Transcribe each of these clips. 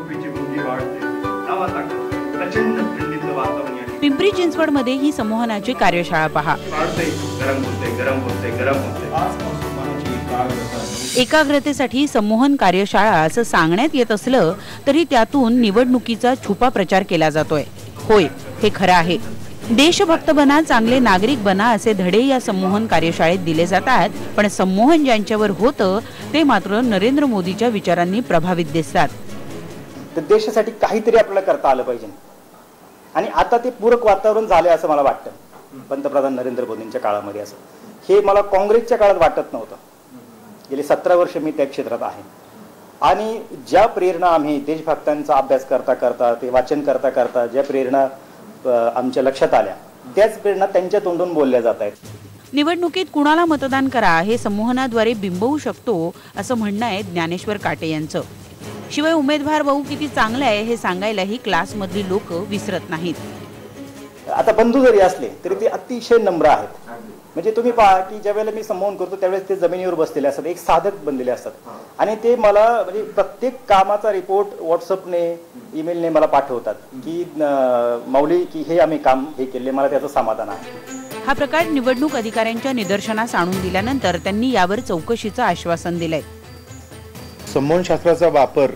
झोपेची भूमी वाढते, गावात प्रचंड थंडीचं वातावरण आहे। पिंपरी चिंचवडमध्ये ही संमोहनाची कार्यशाळा पहा। वाढते, गरम होते, गरम होते, गरम होते। एकाग्रतेसाठी संमोहन कार्यशाळा असं सांगण्यात येत असलं तरी त्यातून निवडणुकीचा छुपा प्रचार केला जातोय। होय, हे खरं आहे। देशभक्त बना, चांगले नागरिक बना असे धडे या संमोहन कार्यशाळेत दिले जातात, पण संमोहन ज्यांच्यावर होतं ते मात्र नरेंद्र मोदीच्या विचारांनी प्रभावित दिसतात। तर देशासाठी काहीतरी आपल्याला करता आलं पाहिजे आणि आता ते पूरक वातावरण झाले असं मला वाटतं। पंतप्रधान नरेंद्र मोदींच्या काळामध्ये असं हे मला काँग्रेसच्या काळात वाटत नव्हतं। गेली 17 वर्ष मी त्या क्षेत्रात आहे आणि ज्या प्रेरणा आम्ही देशभक्तांचा अभ्यास करता करता, ते वाचन करता करता ज्या प्रेरणा आमच्या लक्षात आल्या, त्याच प्रेरणा त्यांच्या तोंडून बोलल्या जात आहेत। निवडणुकीत कुणाला मतदान करा हे संमोहनाद्वारे बिंबवू शकतो असं म्हणणं आहे ज्ञानेश्वर काटे यांचं। शिवाय उमेदवार भाऊ किती चांगला आहे हे सांगायलाही क्लासमधली लोक विसरत नाहीत। आता बंधू जरी असले तरी ते अतिशय नम्र आहेत। म्हणजे तुम्ही पहा की ज्या वेळेला मी संमोहन करतो त्यावेळेस ते जमिनीवर बसलेले असतात, एक साधक बनलेले असतात आणि ते मला म्हणजे प्रत्येक कामाचा रिपोर्ट व्हॉट्सअपने, ईमेलने मला पाठवतात की मौली की हे आम्ही काम हे केले, मला त्याचं समाधान आहे। हा प्रकार निवडणूक अधिकाऱ्यांच्या निदर्शनास आणून दिल्यानंतर त्यांनी यावर चौकशीचं आश्वासन दिलंय। संमोहन शास्त्राचा वापर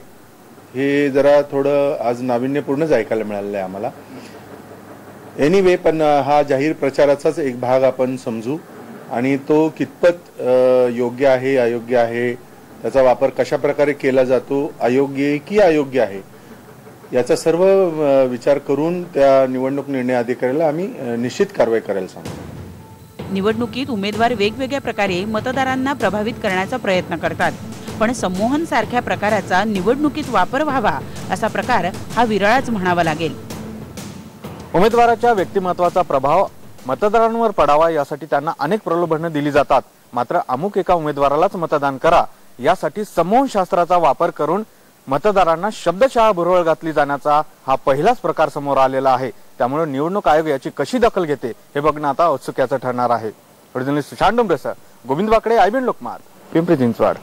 हे जरा थोडं आज नाविन्यपूर्णच ऐकायला मिळालेलं आहे आम्हाला। एनिवे, पण हा जाहीर प्रचाराचाच एक भाग आपण समजू आणि तो कितपत योग्य आहे, अयोग्य आहे, त्याचा वापर कशा प्रकारे केला जातो, अयोग्य की अयोग्य आहे, याचा सर्व विचार करून त्या निवडणूक निर्णय अधिकाऱ्याला आम्ही निश्चित कारवाई करायला सांगतो। निवडणुकीत उमेदवार वेगवेगळ्या प्रकारे मतदारांना प्रभावित करण्याचा प्रयत्न करतात, पण संमोहन सारख्या प्रकाराचा निवडणुकीत वापर व्हावा असा प्रकार हा विरळच म्हणावा लागेल। उमेदवाराच्या व्यक्तिमत्वाचा प्रभाव मतदारांवर पडावा यासाठी त्यांना अनेक प्रलोभने दिली जातात, मात्र अमुक एका उमेदवारालाच मतदान करा यासाठी संमोहन शास्त्राचा वापर करून मतदारांना शब्दशः भुरळ घातली जाण्याचा हा पहिलाच प्रकार समोर आलेला आहे। त्यामुळे निवडणूक आयोग याची कशी दखल घेते हे बघणं आता औत्सुक्याचं ठरणार आहे। जर्नलिस्ट सुशांत डोंबरेसह गोविंद वाकडे, IBN लोकमत, पिंपरी चिंचवड।